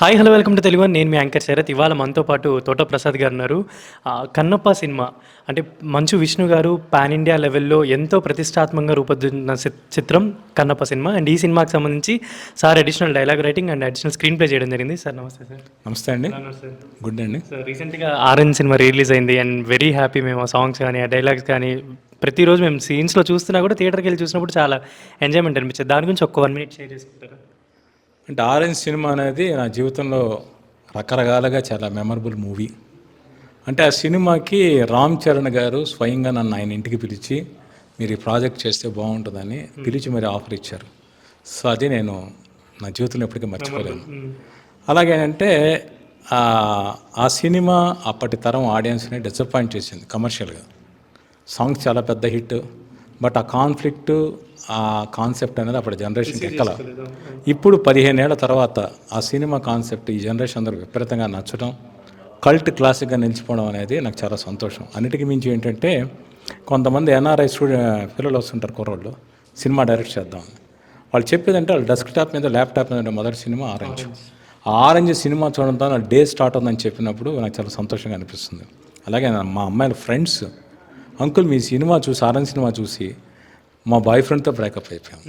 Hi hello welcome to Telugu one. నేను మీ anchor Sarath. ఇవాళ మనతో పాటు తోట ప్రసాద్ గారు ఉన్నారు. కన్నప్ప సినిమా అంటే మంచు విష్ణు గారు పాన్ ఇండియా లెవెల్లో ఎంతో ప్రతిష్టాత్మకంగా రూపొందిన చిత్రం కన్నప్ప సినిమా. అండ్ ఈ సినిమాకి సంబంధించి sir additional dialogue writing and additional screen play చేయడం జరిగింది. సార్ నమస్తే సార్. నమస్తే అండి. గుడ్ అండి. సార్ రీసెంట్గా ఆరెంజ్ సినిమా రిలీజ్ అయింది అండ్ వెరీ హ్యాపీ. మేము ఆ సాంగ్స్ కానీ ఆ డైలాగ్స్ కానీ ప్రతిరోజు మేము సీన్స్లో చూస్తున్నా కూడా థియేటర్కి వెళ్ళి చూసినప్పుడు చాలా ఎంజాయ్మెంట్ అనిపించింది. దాని గురించి ఒక్క 1 minute షేర్ చేసుకుంటారా? అంటే ఆరెంజ్ సినిమా అనేది నా జీవితంలో రకరకాలుగా చాలా మెమరబుల్ మూవీ. అంటే ఆ సినిమాకి రామ్ చరణ్ గారు స్వయంగా నన్ను ఆయన ఇంటికి పిలిచి మీరు ఈ ప్రాజెక్ట్ చేస్తే బాగుంటుందని పిలిచి మరి ఆఫర్ ఇచ్చారు. సో అది నేను నా జీవితంలో ఎప్పటికీ మర్చిపోలేను. అలాగే అంటే ఆ సినిమా అప్పటి తరం ఆడియన్స్ని డిసప్పాయింట్ చేసింది కమర్షియల్గా. సాంగ్స్ చాలా పెద్ద హిట్, బట్ ఆ కాన్ఫ్లిక్ట్ ఆ కాన్సెప్ట్ అనేది అప్పుడు జనరేషన్కి ఎక్కల. ఇప్పుడు 15 ఏళ్ల తర్వాత ఆ సినిమా కాన్సెప్ట్ ఈ జనరేషన్ అందరూ విపరీతంగా నచ్చడం, కల్ట్ క్లాసిక్గా నిలిచిపోవడం అనేది నాకు చాలా సంతోషం. అన్నిటికీ మించి ఏంటంటే కొంతమంది ఎన్ఆర్ఐ పిల్లలు వస్తుంటారు కుర్రోళ్ళు, సినిమా డైరెక్ట్ చేద్దాం. వాళ్ళు చెప్పేదంటే వాళ్ళు డెస్క్టాప్ మీద ల్యాప్టాప్ మీద మొదటి సినిమా ఆరెంజ్. ఆ ఆరెంజ్ సినిమా చూడడంతో నా డే స్టార్ట్ అవుతుందని చెప్పినప్పుడు నాకు చాలా సంతోషంగా అనిపిస్తుంది. అలాగే మా అమ్మాయిల ఫ్రెండ్స్, అంకుల్ మీ సినిమా చూసి ఆరెంజ్ సినిమా చూసి మా బాయ్ ఫ్రెండ్తో బ్రేకప్ అయిపోయాం,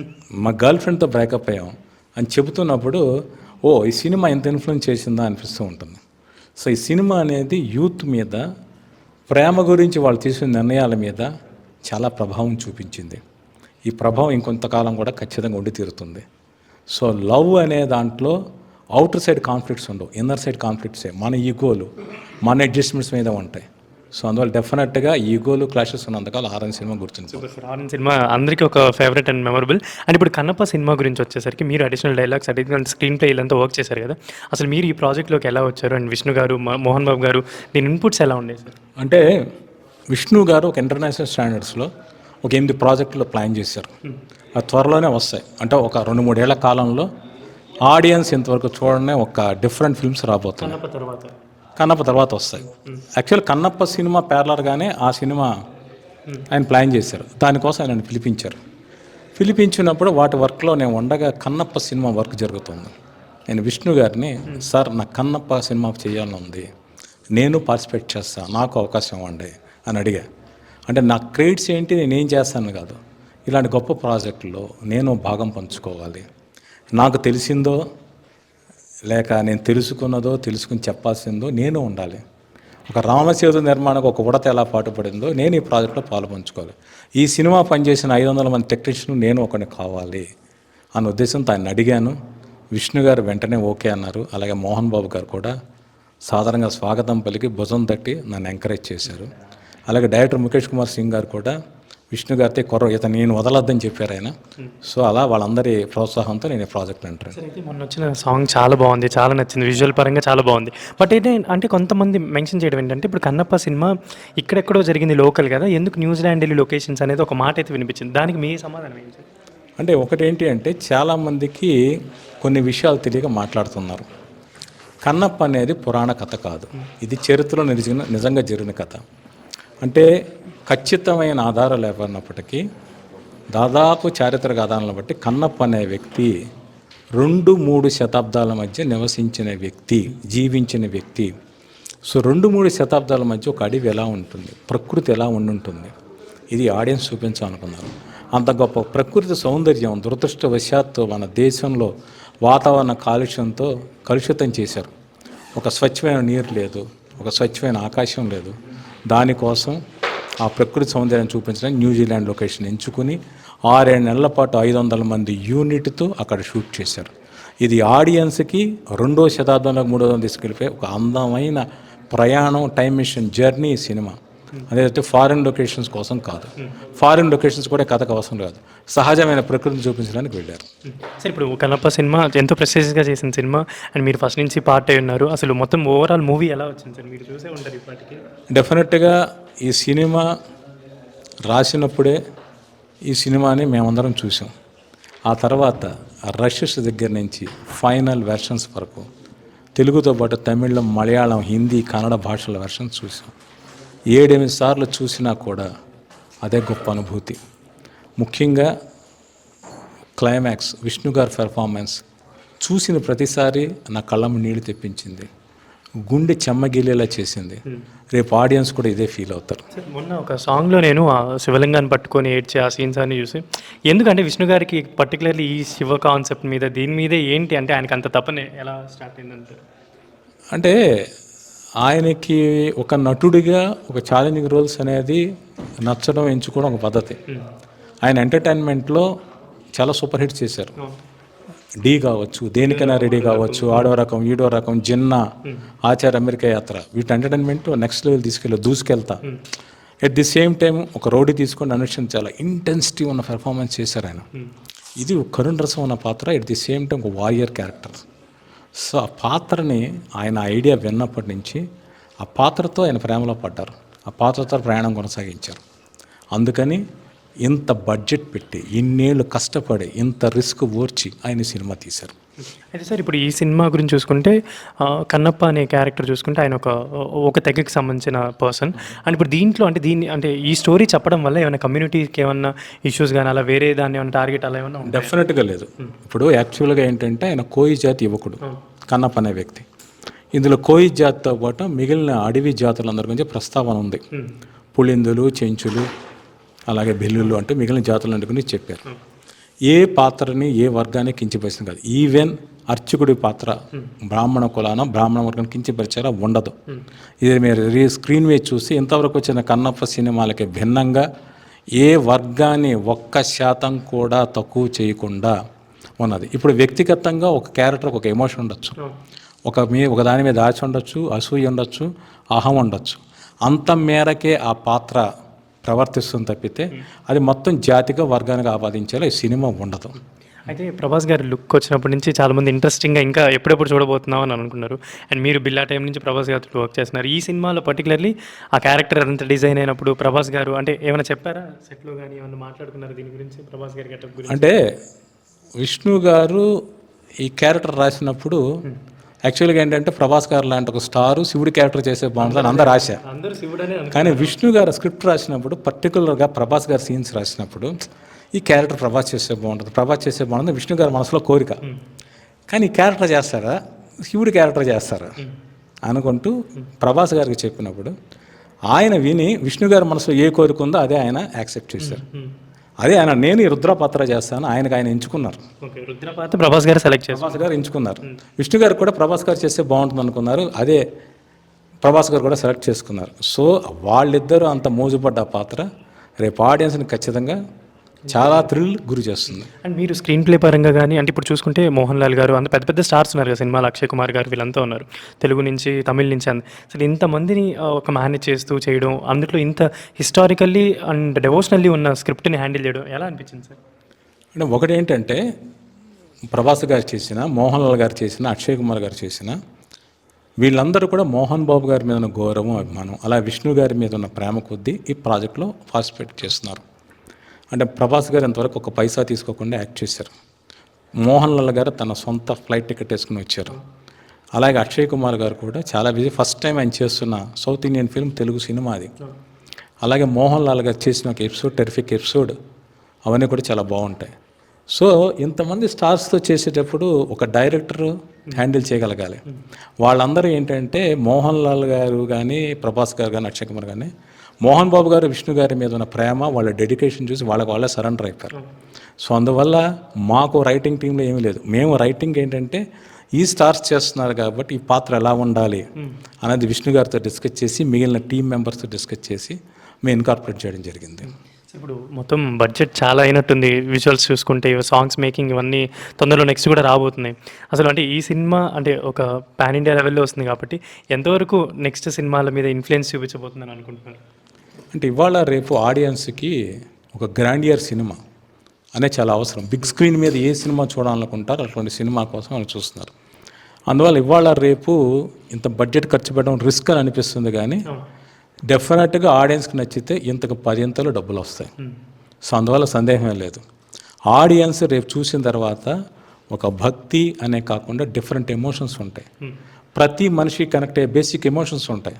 మా గర్ల్ ఫ్రెండ్తో బ్రేకప్ అయ్యాం అని చెబుతున్నప్పుడు ఓ ఈ సినిమా ఎంత ఇన్ఫ్లుయెన్స్ చేసిందా అనిపిస్తూ ఉంటుంది. సో ఈ సినిమా అనేది యూత్ మీద, ప్రేమ గురించి వాళ్ళు తీసుకున్న నిర్ణయాల మీద చాలా ప్రభావం చూపించింది. ఈ ప్రభావం ఇంకొంతకాలం కూడా ఖచ్చితంగా ఉండి తీరుతుంది. సో లవ్ అనే దాంట్లో అవుటర్ సైడ్ కాన్ఫ్లిక్ట్స్ ఉండవు, ఇన్నర్ సైడ్ కాన్ఫ్లిక్ట్సే. మన ఈగోలు, మన అడ్జస్ట్మెంట్స్ మీద ఉంటాయి. సో అందువల్ల డెఫినెట్గా ఈగోలు క్లాషెస్ ఉన్నందుకు ఆరెంజ్ సినిమా గుర్తుంది. ఆరెంజ్ సినిమా అందరికీ ఒక ఫేవరెట్ అండ్ మెమరబుల్. అండ్ ఇప్పుడు కన్నప్ప సినిమా గురించి వచ్చేసరికి మీరు additional dialogues, additional screen play ఇలాంతా వర్క్ చేశారు కదా, అసలు మీరు ఈ ప్రాజెక్ట్లోకి ఎలా వచ్చారు? అండ్ విష్ణు గారు, మోహన్ బాబు గారు, దీని ఇన్పుట్స్ ఎలా ఉండేది సార్? అంటే విష్ణు గారు ఒక ఇంటర్నేషనల్ స్టాండర్డ్స్లో ఒక 8 ప్రాజెక్టులు ప్లాన్ చేశారు. అది త్వరలోనే వస్తాయి. అంటే ఒక 2-3 ఏళ్ల కాలంలో ఆడియన్స్ ఇంతవరకు చూడనే ఒక డిఫరెంట్ ఫిల్మ్స్ రాబోతున్నాయి. కన్నప్ప తర్వాత వస్తాయి. యాక్చువల్ కన్నప్ప సినిమా ప్యారలర్గానే ఆ సినిమా ఆయన ప్లాన్ చేశారు. దానికోసం ఆయన పిలిపించారు. పిలిపించినప్పుడు వాటి వర్క్లో నేను ఉండగా కన్నప్ప సినిమా వర్క్ జరుగుతుంది. నేను విష్ణు గారిని, సార్ నాకు కన్నప్ప సినిమా చేయాలని ఉంది, నేను పార్టిసిపేట్ చేస్తాను, నాకు అవకాశం ఇవ్వండి అని అడిగా. అంటే నా క్రెడిట్స్ ఏంటి, నేనేం చేస్తాను కాదు, ఇలాంటి గొప్ప ప్రాజెక్టులో నేను భాగం పంచుకోవాలి. నాకు తెలిసిందో లేక నేను తెలుసుకుని చెప్పాల్సిందో నేను ఉండాలి. ఒక రామసేతు నిర్మాణకు ఒక ఉడత ఎలా పాటుపడిందో నేను ఈ ప్రాజెక్టులో పాలుపంచుకోవాలి. ఈ సినిమా పనిచేసిన 500 మంది టెక్నీషియన్లు నేను ఒకరిని కావాలి అన్న ఉద్దేశంతో ఆయన అడిగాను. విష్ణు గారు వెంటనే ఓకే అన్నారు. అలాగే మోహన్ బాబు గారు కూడా సాధారణంగా స్వాగతం పలికి భుజం తట్టి నన్ను ఎంకరేజ్ చేశారు. అలాగే డైరెక్టర్ ముఖేష్ కుమార్ సింగ్ గారు కూడా విష్ణు గారితో ఇతను నేను వదలొద్దని చెప్పారు ఆయన. సో అలా వాళ్ళందరి ప్రోత్సాహంతో నేను ఈ ప్రాజెక్ట్ అంటాను. అయితే మొన్న వచ్చిన సాంగ్ చాలా బాగుంది, చాలా నచ్చింది, విజువల్ పరంగా చాలా బాగుంది. బట్ అంటే కొంతమంది మెన్షన్ చేయడం ఏంటంటే ఇప్పుడు కన్నప్ప సినిమా ఇక్కడెక్కడో జరిగింది, లోకల్ కదా, ఎందుకు న్యూజిలాండ్ వెళ్ళి లొకేషన్స్ అనేది ఒక మాట అయితే వినిపించింది. దానికి మీ సమాధానం ఏంటి? అంటే ఒకటేంటి అంటే చాలామందికి కొన్ని విషయాలు తెలియక మాట్లాడుతున్నారు. కన్నప్ప అనేది పురాణ కథ కాదు, ఇది చరిత్రలో నిజంగా జరిగిన కథ. అంటే ఖచ్చితమైన ఆధారాలు లేకున్నప్పటికీ దాదాపు చారిత్రక ఆధారాలను బట్టి కన్నప్ప అనే వ్యక్తి 2-3 శతాబ్దాల మధ్య నివసించిన వ్యక్తి, జీవించిన వ్యక్తి. సో 2-3 శతాబ్దాల మధ్య ఒక అడవి ఎలా ఉంటుంది, ప్రకృతి ఎలా ఉండుంటుంది, ఇది ఆడియన్స్ చూపించాలనుకున్నారు. అంత గొప్ప ప్రకృతి సౌందర్యం దురదృష్టవశాత్తు మన దేశంలో వాతావరణ కాలుష్యంతో కలుషితం చేశారు. ఒక స్వచ్ఛమైన నీరు లేదు, ఒక స్వచ్ఛమైన ఆకాశం లేదు. దానికోసం ఆ ప్రకృతి సౌందర్యాన్ని చూపించడానికి న్యూజిలాండ్ లొకేషన్ ఎంచుకుని 6-7 నెలల పాటు 500 మంది యూనిట్తో అక్కడ షూట్ చేశారు. ఇది ఆడియన్స్కి 2వ శతాబ్దంలో 3వ తీసుకెళ్ళిపోయి ఒక అందమైన ప్రయాణం, టైం మిషన్ జర్నీ సినిమా. అదేంటే ఫారిన్ లొకేషన్స్ కోసం కాదు, ఫారిన్ లొకేషన్స్ కూడా కథకు అవసరం కాదు, సహజమైన ప్రకృతిని చూపించడానికి వెళ్ళారు. సార్ ఇప్పుడు కన్నప్ప సినిమా ఎంతో ప్రెస్టీజియస్గా చేసిన సినిమా అండ్ మీరు ఫస్ట్ నుంచి పార్ట్ అయి ఉన్నారు. అసలు మొత్తం ఓవరాల్ మూవీ ఎలా వచ్చింది సార్? మీరు చూసే ఉంటారు ఇప్పటికీ. డెఫినెట్గా ఈ సినిమా రాసినప్పుడే ఈ సినిమాని మేమందరం చూసాం. ఆ తర్వాత రషెస్ దగ్గర నుంచి ఫైనల్ వెర్షన్స్ వరకు తెలుగుతో పాటు తమిళం, మలయాళం, హిందీ, కన్నడ భాషల వెర్షన్స్ చూసాం. 7-8 సార్లు చూసినా కూడా అదే గొప్ప అనుభూతి. ముఖ్యంగా క్లైమాక్స్, విష్ణు గారి పెర్ఫార్మెన్స్ చూసిన ప్రతిసారి నా కళ్ళము నీళ్లు తెప్పించింది, గుండె చెమ్మగిలేలా చేసింది. రేపు ఆడియన్స్ కూడా ఇదే ఫీల్ అవుతారు. సార్ మొన్న ఒక సాంగ్లో నేను ఆ శివలింగాన్ని పట్టుకొని ఏడ్చే ఆ సీన్స్ అన్ని చూసి, ఎందుకంటే విష్ణు గారికి పర్టికులర్లీ ఈ శివ కాన్సెప్ట్ మీద దీని మీదే ఏంటి అంటే ఆయనకి అంత తపనే ఎలా స్టార్ట్ అయిందంటే? అంటే ఆయనకి ఒక నటుడిగా ఒక ఛాలెంజింగ్ రోల్స్ అనేది నచ్చడం, ఎంచుకోవడం ఒక పద్ధతి. ఆయన ఎంటర్టైన్మెంట్లో చాలా సూపర్ హిట్స్ చేశారు. డీ కావచ్చు, దేనికైనా రెడీ కావచ్చు, ఆడో రకం, ఈడో రకం, జిన్నా, ఆచార్య, అమెరికా యాత్ర, వీటి ఎంటర్టైన్మెంట్ నెక్స్ట్ లెవెల్ దూసుకెళ్తా. ఎట్ ది సేమ్ టైం ఒక రౌడీ తీసుకొని అనుష్ఠాన్ చాలా ఇంటెన్సిటీ ఉన్న పెర్ఫార్మెన్స్ చేశారు ఆయన. ఇది ఒక కరుణ రసం ఉన్న పాత్ర, ఎట్ ది సేమ్ టైం ఒక వారియర్ క్యారెక్టర్. సో ఆ పాత్రని ఆయన ఐడియా విన్నప్పటి నుంచి ఆ పాత్రతో ఆయన ప్రేమలో పడ్డారు, ఆ పాత్రతో ప్రయాణం కొనసాగించారు. అందుకని ఇంత బడ్జెట్ పెట్టి, ఇన్నేళ్ళు కష్టపడి, ఇంత రిస్క్ ఓర్చి ఆయన సినిమా తీశారు. అయితే సార్ ఇప్పుడు ఈ సినిమా గురించి చూసుకుంటే కన్నప్ప అనే క్యారెక్టర్ చూసుకుంటే ఆయన ఒక తెగకి సంబంధించిన పర్సన్. అండ్ ఇప్పుడు దీంట్లో అంటే ఈ స్టోరీ చెప్పడం వల్ల ఏమైనా కమ్యూనిటీకి ఏమన్నా ఇష్యూస్ కానీ అలా వేరే దాన్ని ఏమైనా టార్గెట్ అలా ఏమన్నా? డెఫినెట్గా లేదు. ఇప్పుడు యాక్చువల్గా ఏంటంటే ఆయన కోయి జాతి యువకుడు కన్నప్ప అనే వ్యక్తి. ఇందులో కోయి జాతితో పాటు మిగిలిన అడవి జాతులందరి గురించి ప్రస్తావన ఉంది. పులిందులు, చెంచులు, అలాగే బెల్లులు అంటూ మిగిలిన జాతులందరి గురించి చెప్పారు. ఏ పాత్రని ఏ వర్గాన్ని కించపరిచింది కాదు. ఈవెన్ అర్చకుడి పాత్ర బ్రాహ్మణ కులాన బ్రాహ్మణ వర్గాన్ని కించపరిచారా ఉండదు. ఇది మీరు స్క్రీన్ మీద చూసి ఇంతవరకు వచ్చిన కన్నప్ప సినిమాలకి భిన్నంగా ఏ వర్గాన్ని 1% కూడా తక్కువ చేయకుండా ఉన్నది. ఇప్పుడు వ్యక్తిగతంగా ఒక క్యారెక్టర్ ఒక ఎమోషన్ ఉండొచ్చు, ఒక దాని మీద ఆశ ఉండొచ్చు, అసూయ ఉండొచ్చు, అహం ఉండొచ్చు. అంత మేరకే ఆ పాత్ర ప్రవర్తిస్తుంది తప్పితే అది మొత్తం జాతిగా వర్గానికి ఆపాదించేలా ఈ సినిమా ఉండదు. అయితే ప్రభాస్ గారి లుక్ వచ్చినప్పటి నుంచి చాలామంది ఇంట్రెస్టింగ్గా ఇంకా ఎప్పుడెప్పుడు చూడబోతున్నాం అని అనుకున్నారు. అండ్ మీరు బిల్లా టైం నుంచి ప్రభాస్ గారితో వర్క్ చేస్తున్నారు. ఈ సినిమాలో పర్టికులర్లీ ఆ క్యారెక్టర్ అంతా డిజైన్ అయినప్పుడు ప్రభాస్ గారు అంటే ఏమైనా చెప్పారా సెట్లో కానీ ఏమైనా మాట్లాడుకున్నారు దీని గురించి, ప్రభాస్ గారి గెటప్ గురించి? అంటే విష్ణు గారు ఈ క్యారెక్టర్ రాసినప్పుడు యాక్చువల్గా ఏంటంటే ప్రభాస్ గారు లాంటి ఒక స్టారు శివుడి క్యారెక్టర్ చేసే బాగుంటుందని అందరు ఆశ. కానీ విష్ణు గారు స్క్రిప్ట్ రాసినప్పుడు పర్టికులర్గా ప్రభాస్ గారు సీన్స్ రాసినప్పుడు ఈ క్యారెక్టర్ ప్రభాస్ చేస్తే బాగుంటుంది విష్ణు గారి మనసులో కోరిక. కానీ ఈ క్యారెక్టర్ చేస్తారా, శివుడి క్యారెక్టర్ చేస్తారా అనుకుంటూ ప్రభాస్ గారికి చెప్పినప్పుడు ఆయన విని విష్ణు గారి మనసులో ఏ కోరిక ఉందో అదే ఆయన యాక్సెప్ట్ చేశారు. అదే ఆయన నేను ఈ రుద్రపాత్ర చేస్తాను ఆయనకు ఆయన ఎంచుకున్నారు. రుద్రపాత్ర ప్రభాస్ గారు సెలెక్ట్ చేశారు, ప్రభాస్ గారు ఎంచుకున్నారు. విష్ణు గారు కూడా ప్రభాస్ గారు చేస్తే బాగుంటుంది అనుకున్నారు, అదే ప్రభాస్ గారు కూడా సెలెక్ట్ చేసుకున్నారు. సో వాళ్ళిద్దరూ అంత మోజుపడ్డ పాత్ర రేపు ఆడియన్స్ని ఖచ్చితంగా చాలా థ్రిల్ గురి చేస్తుంది. అండ్ మీరు స్క్రీన్ ప్లే పరంగా కానీ అంటే ఇప్పుడు చూసుకుంటే మోహన్ లాల్ గారు అంత పెద్ద పెద్ద స్టార్స్ ఉన్నారు కదా సినిమాలో, అక్షయ్ కుమార్ గారు వీళ్ళంతా ఉన్నారు తెలుగు నుంచి తమిళ నుంచి. అసలు ఇంతమందిని ఒక మేనేజ్ చేస్తూ చేయడం, అందులో ఇంత హిస్టారికల్లీ అండ్ డెవోషనల్లీ ఉన్న స్క్రిప్ట్ని హ్యాండిల్ చేయడం ఎలా అనిపించింది సార్? అంటే ఒకటి ఏంటంటే ప్రభాస్ గారు చేసిన, మోహన్ లాల్ గారు చేసిన, అక్షయ్ కుమార్ గారు చేసిన వీళ్ళందరూ కూడా మోహన్ బాబు గారి మీద ఉన్న గౌరవం, అభిమానం, అలా విష్ణు గారి మీద ఉన్న ప్రేమ కొద్దీ ఈ ప్రాజెక్ట్లో పార్టిసిపేట్ చేస్తున్నారు. అంటే ప్రభాస్ గారు ఇంతవరకు ఒక పైసా తీసుకోకుండా యాక్ట్ చేశారు. మోహన్ లాల్ గారు తన సొంత ఫ్లైట్ టికెట్ వేసుకుని వచ్చారు. అలాగే అక్షయ్ కుమార్ గారు కూడా చాలా బిజీ, ఫస్ట్ టైం ఆయన చేస్తున్న south Indian film Telugu cinema అది. అలాగే మోహన్ లాల్ గారు చేసిన ఒక ఎపిసోడ్, టెరిఫిక్ ఎపిసోడ్, అవన్నీ కూడా చాలా బాగుంటాయి. సో ఇంతమంది స్టార్స్తో చేసేటప్పుడు ఒక డైరెక్టర్ హ్యాండిల్ చేయగలగాలి. వాళ్ళందరూ ఏంటంటే మోహన్ లాల్ గారు కానీ, ప్రభాస్ గారు కానీ, అక్షయ్ కుమార్ కానీ, మోహన్ బాబు గారు విష్ణు గారి మీద ఉన్న ప్రేమ, వాళ్ళ డెడికేషన్ చూసి వాళ్ళే సరెండర్ అయిపోయారు. సో అందువల్ల మాకు రైటింగ్ టీంలో ఏమీ లేదు. మేము రైటింగ్ ఏంటంటే ఈ స్టార్స్ చేస్తున్నారు కాబట్టి ఈ పాత్ర ఎలా ఉండాలి అనేది విష్ణు గారితో డిస్కస్ చేసి, మిగిలిన టీం మెంబర్స్తో డిస్కస్ చేసి మేము ఇన్కార్పొరేట్ చేయడం జరిగింది. ఇప్పుడు మొత్తం బడ్జెట్ చాలా అయినట్టుంది, విజువల్స్ చూసుకుంటే సాంగ్స్ మేకింగ్ ఇవన్నీ తొందరలో నెక్స్ట్ కూడా రాబోతున్నాయి. అసలు అంటే ఈ సినిమా అంటే ఒక పాన్ ఇండియా లెవెల్లో వస్తుంది కాబట్టి ఎంతవరకు నెక్స్ట్ సినిమాల మీద ఇన్ఫ్లుయెన్స్ చూపించబోతుందని అనుకుంటున్నారు? అంటే ఇవాళ రేపు ఆడియన్స్కి ఒక గ్రాండియర్ సినిమా అనేది చాలా అవసరం. బిగ్ స్క్రీన్ మీద ఏ సినిమా చూడాలనుకుంటారో అటువంటి సినిమా కోసం వాళ్ళు చూస్తున్నారు. అందువల్ల ఇవాళ రేపు ఇంత బడ్జెట్ ఖర్చు పెట్టడం రిస్క్ అని అనిపిస్తుంది, కానీ డెఫినెట్గా ఆడియన్స్కి నచ్చితే ఇంతకు 10 డబ్బులు వస్తాయి. సో అందువల్ల సందేహమే లేదు. ఆడియన్స్ రేపు చూసిన తర్వాత ఒక భక్తి అనే కాకుండా డిఫరెంట్ ఎమోషన్స్ ఉంటాయి. ప్రతి మనిషి కనెక్ట్ అయ్యే బేసిక్ ఎమోషన్స్ ఉంటాయి.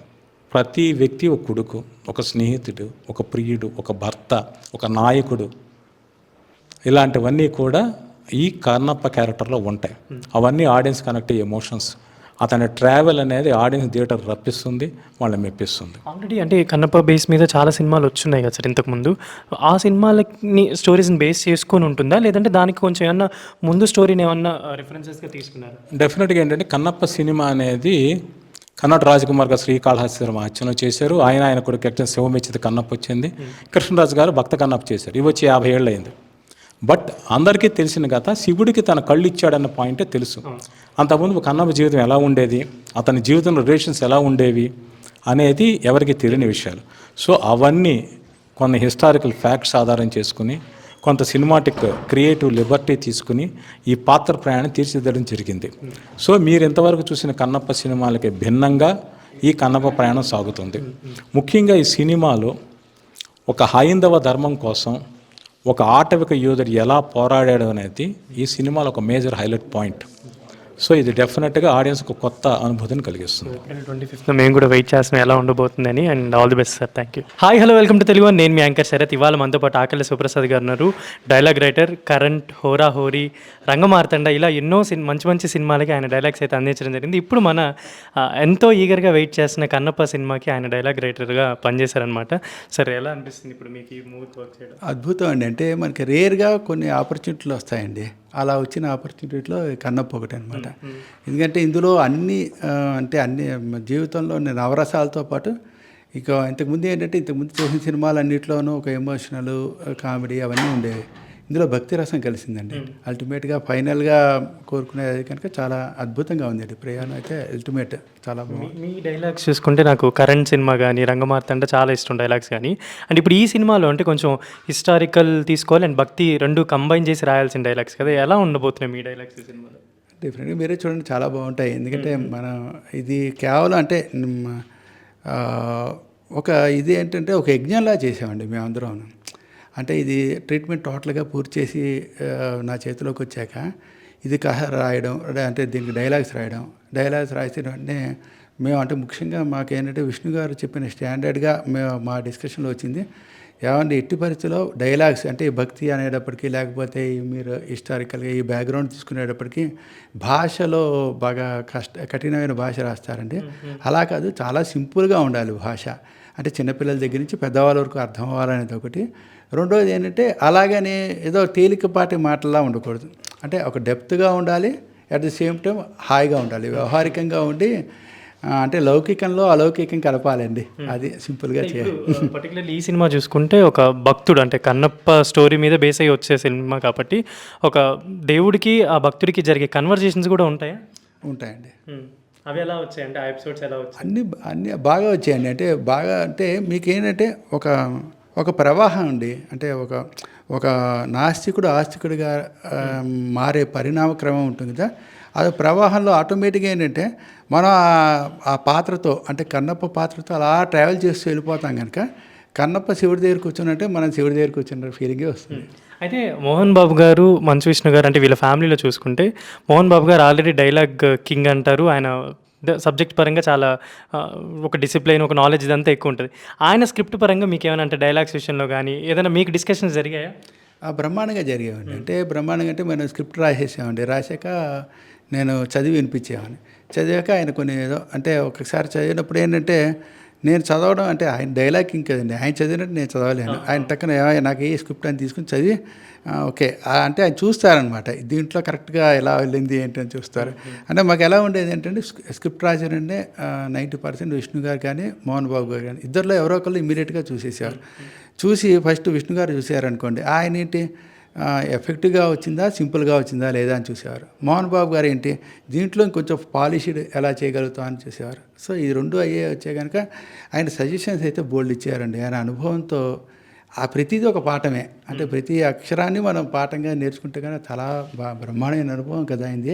ప్రతి వ్యక్తి ఒక కొడుకు, ఒక స్నేహితుడు, ఒక ప్రియుడు, ఒక భర్త, ఒక నాయకుడు, ఇలాంటివన్నీ కూడా ఈ కన్నప్ప క్యారెక్టర్లో ఉంటాయి. అవన్నీ ఆడియన్స్ కనెక్ట్ అయ్యే ఎమోషన్స్. అతని ట్రావెల్ అనేది ఆడియన్స్ థియేటర్ రప్పిస్తుంది, వాళ్ళని మెప్పిస్తుంది. ఆల్రెడీ అంటే కన్నప్ప బేస్ మీద చాలా సినిమాలు వచ్చున్నాయి కదా సార్ ఇంతకుముందు. ఆ సినిమాలని స్టోరీస్ని బేస్ చేసుకొని ఉంటుందా, లేదంటే దానికి కొంచెం ఏమన్నా ముందు స్టోరీని ఏమన్నా రిఫరెన్సెస్గా తీసుకున్నారు? డెఫినెట్గా ఏంటంటే కన్నప్ప సినిమా అనేది కన్నడ రాజకుమార్ గారు శ్రీకాళహస్తి మహత్యంలో చేశారు. ఆయన కూడా కెప్టెన్ శివమెచ్చిత కన్నప్ప వచ్చింది. కృష్ణరాజు గారు భక్త కన్నప్ప చేశారు. ఇవి వచ్చి 50 ఏళ్ళు అయింది. బట్ అందరికీ తెలిసిన కథ శివుడికి తన కళ్ళు ఇచ్చాడన్న పాయింటే తెలుసు. అంతకుముందు కన్నప్ప జీవితం ఎలా ఉండేది, అతని జీవితంలో రిలేషన్స్ ఎలా ఉండేవి అనేది ఎవరికి తెలియని విషయాలు. సో అవన్నీ కొన్ని హిస్టారికల్ ఫ్యాక్ట్స్ ఆధారం చేసుకుని, కొంత సినిమాటిక్ క్రియేటివ్ లిబర్టీ తీసుకుని ఈ పాత్ర ప్రయాణం తీర్చిదిద్దడం జరిగింది. సో మీరు ఇంతవరకు చూసిన కన్నప్ప సినిమాలకి భిన్నంగా ఈ కన్నప్ప ప్రయాణం సాగుతుంది. ముఖ్యంగా ఈ సినిమాలో ఒక హైందవ ధర్మం కోసం ఒక ఆటవిక యోధుడు ఎలా పోరాడాడు అనేది ఈ సినిమాలో ఒక మేజర్ హైలైట్ పాయింట్. సో ఇది డెఫినెట్గా ఆడియన్స్కి కొత్త అనుభూతిని కలిగిస్తుంది. ఏప్రిల్ 25th మేము కూడా వెయిట్ చేస్తున్నాం ఎలా ఉండబోతుందని. And all the best sir. Thank you. Hi hello welcome to Telugu. నేను మీ యాంకర్ శరత్. ఇవాళ మనతో పాటు ఆకలి సుప్రసాద్ గారు ఉన్నారు. డైలాగ్ రైటర్, కరెంట్, హోరా హోరీ, రంగమార్తండ ఇలా ఎన్నో మంచి మంచి సినిమాలకి ఆయన డైలాగ్స్ అయితే అందించడం జరిగింది. ఇప్పుడు మన ఎంతో ఈగర్గా వెయిట్ చేస్తున్న కన్నప్ప సినిమాకి ఆయన డైలాగ్ రైటర్గా పనిచేశారనమాట. సార్ ఎలా అనిపిస్తుంది ఇప్పుడు మీకు ఈ మూవీ వర్క్ చేయడం? అద్భుతం అండి. అంటే మనకి రేర్గా కొన్ని ఆపర్చునిటీలు వస్తాయండి. అలా వచ్చిన ఆపర్చునిటీలో కన్నప్ప ఒకటి అనమాట. ఎందుకంటే ఇందులో అన్ని జీవితంలో నవరసాలతో పాటు ఇక ఇంతకుముందు ఇంతకుముందు చేసిన సినిమాలన్నింటిలోనూ ఒక ఎమోషనల్, కామెడీ అవన్నీ ఉండేవి. ఇందులో భక్తి రసం కలిసిందండి. అల్టిమేట్గా ఫైనల్గా కోరుకునేది కనుక చాలా అద్భుతంగా ఉందండి. ప్రయాణం అయితే అల్టిమేట్ చాలా బాగుంది. మీ డైలాగ్స్ చూసుకుంటే నాకు కరెంట్ సినిమా కానీ రంగమార్తండ చాలా ఇష్టం డైలాగ్స్ కానీ. అండ్ ఇప్పుడు ఈ సినిమాలో అంటే కొంచెం హిస్టారికల్ తీసుకోవాలి అండ్ భక్తి రెండు కంబైన్ చేసి రాయాల్సిన డైలాగ్స్ కదా, ఎలా ఉండబోతున్నాయి మీ డైలాగ్స్ ఈ సినిమాలో? డెఫినెట్గా మీరే చూడండి, చాలా బాగుంటాయి. ఎందుకంటే మనం ఇది కేవలం ఒక ఇది ఏంటంటే ఒక యజ్ఞంలా చేసామండి మేమందరం. అంటే ఇది ట్రీట్మెంట్ టోటల్గా పూర్తి చేసి నా చేతిలోకి వచ్చాక ఇది కథ రాయడం, అంటే దీనికి డైలాగ్స్ రాసిన వెంటనే మేము ముఖ్యంగా మాకేంటంటే విష్ణు గారు చెప్పిన స్టాండర్డ్గా మా డిస్కషన్లో వచ్చింది. ఏమంటే ఎట్టి పరిస్థితిలో డైలాగ్స్ అంటే భక్తి అనేటప్పటికీ, లేకపోతే మీరు హిస్టారికల్గా ఈ బ్యాక్గ్రౌండ్ తీసుకునేటప్పటికీ భాషలో బాగా కఠినమైన భాష రాస్తారండి. అలా కాదు, చాలా సింపుల్గా ఉండాలి భాష. అంటే చిన్నపిల్లల దగ్గర నుంచి పెద్దవాళ్ళ వరకు అర్థం అవ్వాలనేది ఒకటి. రెండోది ఏంటంటే అలాగనే ఏదో తేలికపాటి మాటలా ఉండకూడదు. అంటే ఒక డెప్త్గా ఉండాలి, అట్ ది సేమ్ టైం హాయిగా ఉండాలి, వ్యవహారికంగా ఉండి అంటే లౌకికంలో అలౌకికం కలపాలండి. అది సింపుల్గా చేయాలి. పర్టికులర్లీ ఈ సినిమా చూసుకుంటే ఒక భక్తుడు అంటే కన్నప్ప స్టోరీ మీద బేస్ అయ్యి వచ్చే సినిమా కాబట్టి ఒక దేవుడికి ఆ భక్తుడికి జరిగే కన్వర్జేషన్స్ కూడా ఉంటాయా? ఉంటాయండి. అవి ఎలా వచ్చాయంటే ఆ ఎపిసోడ్స్ ఎలా వచ్చాయి? అన్నీ బాగా వచ్చాయండి. అంటే మీకేంటంటే ఒక ప్రవాహం అండి. అంటే ఒక నాస్తికుడు ఆస్తికుడిగా మారే పరిణామ క్రమం ఉంటుంది కదా. అది ప్రవాహంలో ఆటోమేటిక్గా ఏంటంటే మనం ఆ పాత్రతో అంటే కన్నప్ప పాత్రతో అలా ట్రావెల్ చేస్తూ వెళ్ళిపోతాం కనుక కన్నప్ప శివుడి దగ్గరికి కూర్చున్నట్టే మనం శివుడి దగ్గరికి వచ్చిన ఫీలింగే వస్తుంది. అయితే మోహన్ బాబు గారు, మంచు విష్ణు గారు అంటే వీళ్ళ ఫ్యామిలీలో చూసుకుంటే మోహన్ బాబు గారు ఆల్రెడీ డైలాగ్ కింగ్ అంటారు. ఆయన సబ్జెక్ట్ పరంగా చాలా ఒక డిసిప్లైన్, ఒక నాలెడ్జ్ ఇదంతా ఎక్కువ ఉంటుంది. ఆయన స్క్రిప్ట్ పరంగా మీకు ఏమైనా అంటే డైలాగ్స్ విషయంలో కానీ ఏదైనా మీకు డిస్కషన్స్ జరిగాయా? బ్రహ్మాండంగా జరిగేవండి. అంటే బ్రహ్మాండంగా అంటే మనం స్క్రిప్ట్ రాసేసామండి. రాశాక నేను చదివి వినిపించేవాడిని. చదివాక ఆయన కొన్ని ఏదో అంటే ఒకసారి చదివినప్పుడు ఏంటంటే నేను చదవడం అంటే ఆయన డైలాగ్ ఇంకదండి, ఆయన చదివినట్టు నేను చదవలేను. ఆయన టక్కన నాకు ఏ స్క్రిప్ట్ అని తీసుకుని చదివి ఓకే అంటే ఆయన చూస్తారనమాట, దీంట్లో కరెక్ట్గా ఎలా వెళ్ళింది ఏంటి అని చూస్తారు. అంటే మాకు ఎలా ఉండేది ఏంటంటే స్క్రిప్ట్ రాశారంటే 90% విష్ణు గారు కానీ మోహన్ బాబు గారు కానీ ఇద్దరిలో ఎవరో ఒకళ్ళు ఇమీడియట్గా చూసేసారు. చూసి ఫస్ట్ విష్ణు గారు చూసారనుకోండి, ఆయన ఏంటి ఎఫెక్టివ్గా వచ్చిందా, సింపుల్గా వచ్చిందా లేదా అని చూసేవారు. మోహన్ బాబు గారు ఏంటి దీంట్లో ఇంకొంచెం పాలిష్డ్ ఎలా చేయగలుగుతాం అని చూసేవారు. సో ఈ రెండు వచ్చే కనుక ఆయన సజెషన్స్ అయితే బోల్డ్ ఇచ్చారండి. ఆయన అనుభవంతో ఆ ప్రతిదీ ఒక పాఠమే. అంటే ప్రతి అక్షరాన్ని మనం పాఠంగా నేర్చుకుంటే కానీ చాలా బ్రహ్మాండమైన అనుభవం కదా అయింది.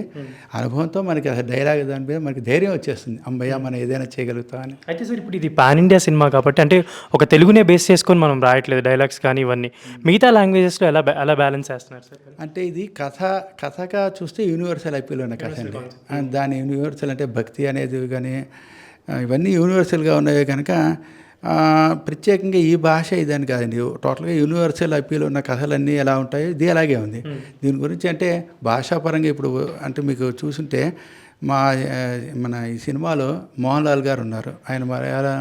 అనుభవంతో మనకి అసలు డైలాగ్ దాని మీద మనకి ధైర్యం వచ్చేస్తుంది, అమ్మయ్య మనం ఏదైనా చేయగలుగుతాం అని. అయితే సార్ ఇప్పుడు ఇది పాన్ ఇండియా సినిమా కాబట్టి అంటే ఒక తెలుగునే బేస్ చేసుకొని మనం రాయట్లేదు డైలాగ్స్ కానీ ఇవన్నీ, మిగతా లాంగ్వేజెస్లో ఎలా బ్యాలెన్స్ చేస్తున్నారు సార్? అంటే ఇది కథగా చూస్తే యూనివర్సల్ ఐపీలో ఉన్న కథ అండి. దాని యూనివర్సల్ అంటే భక్తి అనేది కానీ ఇవన్నీ యూనివర్సల్గా ఉన్నవి కనుక ప్రత్యేకంగా ఈ భాష ఇదని కాదండి, టోటల్గా యూనివర్సల్ అప్పీల్ ఉన్న కథలన్నీ ఎలా ఉంటాయో ఇది అలాగే ఉంది. దీని గురించి అంటే భాషాపరంగా ఇప్పుడు అంటే మీకు చూసుంటే మన ఈ సినిమాలో మోహన్ లాల్ గారు ఉన్నారు, ఆయన మలయాళం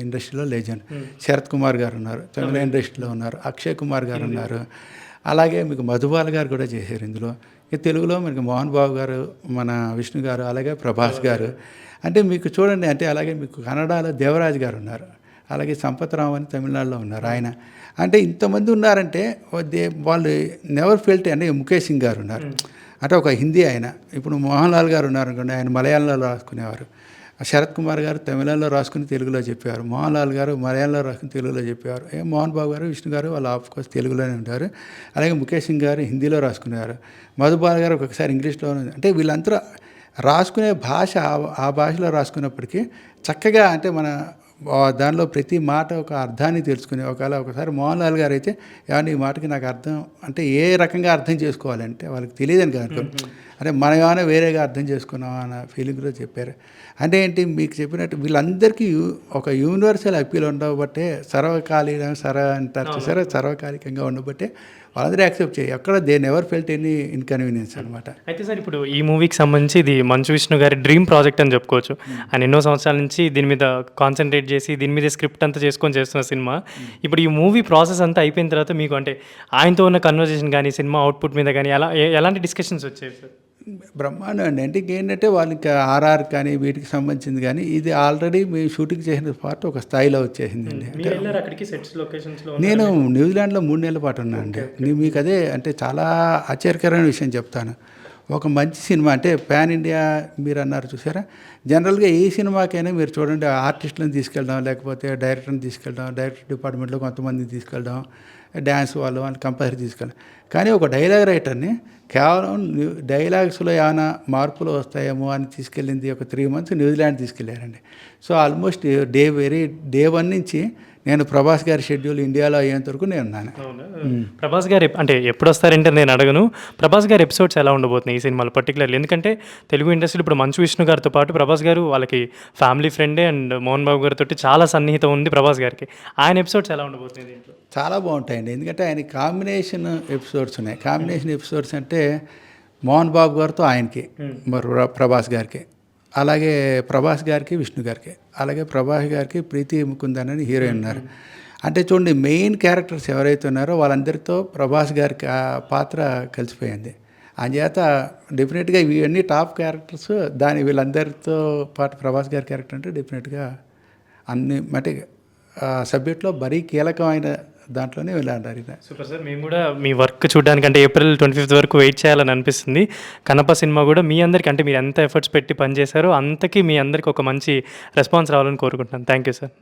ఇండస్ట్రీలో లెజెండ్. శరత్ కుమార్ గారు ఉన్నారు, తమిళ ఇండస్ట్రీలో ఉన్నారు. అక్షయ్ కుమార్ గారు ఉన్నారు. అలాగే మీకు మధుబాల గారు కూడా చేశారు ఇందులో. ఇక తెలుగులో మనకి మోహన్ బాబు గారు, మన విష్ణు గారు, అలాగే ప్రభాస్ గారు. అంటే మీకు చూడండి, అంటే అలాగే మీకు కన్నడలో దేవరాజ్ గారు ఉన్నారు, అలాగే సంపత్ రామ్ అని తమిళనాడులో ఉన్నారు ఆయన. అంటే ఇంతమంది ఉన్నారంటే వాళ్ళు నెవర్ ఫెల్ట్. అంటే ముఖేష్ సింగ్ గారు ఉన్నారు, అంటే ఒక హిందీ ఆయన. ఇప్పుడు మోహన్ లాల్ గారు ఉన్నారు అనుకోండి, ఆయన మలయాళంలో రాసుకునేవారు. శరత్ కుమార్ గారు తమిళంలో రాసుకుని తెలుగులో చెప్పేవారు. మోహన్ లాల్ గారు మలయాళంలో రాసుకుని తెలుగులో చెప్పేవారు. మోహన్ బాబు గారు, విష్ణు గారు వాళ్ళు ఆఫ్కోర్స్ తెలుగులోనే ఉంటారు. అలాగే ముఖేష్ సింగ్ గారు హిందీలో రాసుకునేవారు. మధుబాల గారు ఒక్కొక్కసారి ఇంగ్లీష్లో. అంటే వీళ్ళందరూ రాసుకునే భాష ఆ భాషలో రాసుకున్నప్పటికీ చక్కగా, అంటే మన దానిలో ప్రతి మాట ఒక అర్థాన్ని తెలుసుకుని, ఒకసారి మోహన్ లాల్ గారు అయితే ఏమన్నా ఈ మాటకి నాకు అర్థం అంటే ఏ రకంగా అర్థం చేసుకోవాలంటే వాళ్ళకి తెలియదని కాదు, అంటే మనం ఏమైనా వేరేగా అర్థం చేసుకున్నాం అన్న ఫీలింగ్లో చెప్పారు. అంటే ఏంటి మీకు చెప్పినట్టు వీళ్ళందరికీ ఒక యూనివర్సల్ అప్పీల్ ఉండబట్టే అంటారు చూసారా, సర్వకాలికంగా ఉండబట్టే వాళ్ళందరూ యాక్సెప్ట్ చేయి. ఎక్కడ they never felt any inconvenience అనమాట. అయితే సార్ ఇప్పుడు ఈ మూవీకి సంబంధించి ఇది మంచు విష్ణు గారి డ్రీమ్ ప్రాజెక్ట్ అని చెప్పుకోవచ్చు. ఆయన ఎన్నో సంవత్సరాల నుంచి దీని మీద కాన్సన్ట్రేట్ చేసి దీని మీద స్క్రిప్ట్ అంతా చేసుకొని చేస్తున్న సినిమా. ఇప్పుడు ఈ మూవీ ప్రాసెస్ అంతా అయిపోయిన తర్వాత మీకు అంటే ఆయనతో ఉన్న కన్వర్జేషన్ కానీ సినిమా అవుట్పుట్ మీద కానీ ఎలాంటి డిస్కషన్స్ వచ్చాయి సార్? బ్రహ్మాండం అండి. అంటే ఇంకేంటంటే వాళ్ళకి ఆర్ఆర్ కానీ వీటికి సంబంధించింది కానీ ఇది ఆల్రెడీ మేము షూటింగ్ చేసిన పార్ట్ ఒక స్థాయిలో వచ్చేసిందండి. నేను న్యూజిలాండ్లో 3 నెలల పాటు ఉన్నాను అండి. మీకు అదే అంటే చాలా ఆశ్చర్యకరమైన విషయం చెప్తాను. ఒక మంచి సినిమా అంటే పాన్ ఇండియా మీరు అన్నారు చూసారా, జనరల్గా ఏ సినిమాకైనా మీరు చూడండి ఆర్టిస్టులను తీసుకెళ్ళడం, లేకపోతే డైరెక్టర్ని తీసుకెళ్ళడం, డైరెక్టర్ డిపార్ట్మెంట్లో కొంతమందిని తీసుకెళ్ళడం, డ్యాన్స్ వాళ్ళని కంపల్సరీ తీసుకెళ్ళడం. కానీ ఒక డైలాగ్ రైటర్ని కేవలం డైలాగ్స్లో ఏమైనా మార్పులు వస్తాయేమో అని తీసుకెళ్ళింది ఒక 3 months న్యూజిలాండ్ తీసుకెళ్ళారండి. సో ఆల్మోస్ట్ డే 1 నుంచి నేను ప్రభాస్ గారి షెడ్యూల్ ఇండియాలో అయ్యేంత వరకు నేను ఉన్నాను. ప్రభాస్ గారు అంటే ఎప్పుడు వస్తారంటే నేను అడగను. ప్రభాస్ గారి ఎపిసోడ్స్ ఎలా ఉండబోతున్నాయి ఈ సినిమాలో పర్టికులర్లీ? ఎందుకంటే తెలుగు ఇండస్ట్రీలో ఇప్పుడు మంచు విష్ణు గారితో పాటు ప్రభాస్ గారు వాళ్ళకి ఫ్యామిలీ ఫ్రెండే అండ్ మోహన్ బాబు గారితో చాలా సన్నిహితం ఉంది ప్రభాస్ గారికి. ఆయన ఎపిసోడ్స్ ఎలా ఉండబోతున్నాయి దీంట్లో? చాలా బాగుంటాయండి. ఎందుకంటే ఆయన కాంబినేషన్ ఎపిసోడ్స్ ఉన్నాయి. కాంబినేషన్ ఎపిసోడ్స్ అంటే మోహన్ బాబు గారితో ఆయనకి, మరి ప్రభాస్ గారికి, అలాగే ప్రభాస్ గారికి విష్ణు గారికి, అలాగే ప్రభాస్ గారికి ప్రీతి ముకుందన్ అని హీరోయిన్ ఉన్నారు. అంటే చూడండి మెయిన్ క్యారెక్టర్స్ ఎవరైతే ఉన్నారో వాళ్ళందరితో ప్రభాస్ గారికి ఆ పాత్ర కలిసిపోయింది. అందుచేత డెఫినెట్గా ఇవన్నీ టాప్ క్యారెక్టర్స్. వీళ్ళందరితో పాటు ప్రభాస్ గారి క్యారెక్టర్ అంటే డెఫినెట్గా అన్ని అంటే సబ్జెక్ట్లో మరీ కీలకమైన దాంట్లోనే వెళ్ళారు. Super sir. మేము కూడా మీ వర్క్ చూడడానికి అంటే April 25th వరకు వెయిట్ చేయాలని అనిపిస్తుంది. కన్నప్ప సినిమా కూడా మీ అందరికీ అంటే మీరు ఎంత ఎఫర్ట్స్ పెట్టి పనిచేశారో అంతకీ మీ అందరికీ ఒక మంచి రెస్పాన్స్ రావాలని కోరుకుంటున్నాను. Thank you sir.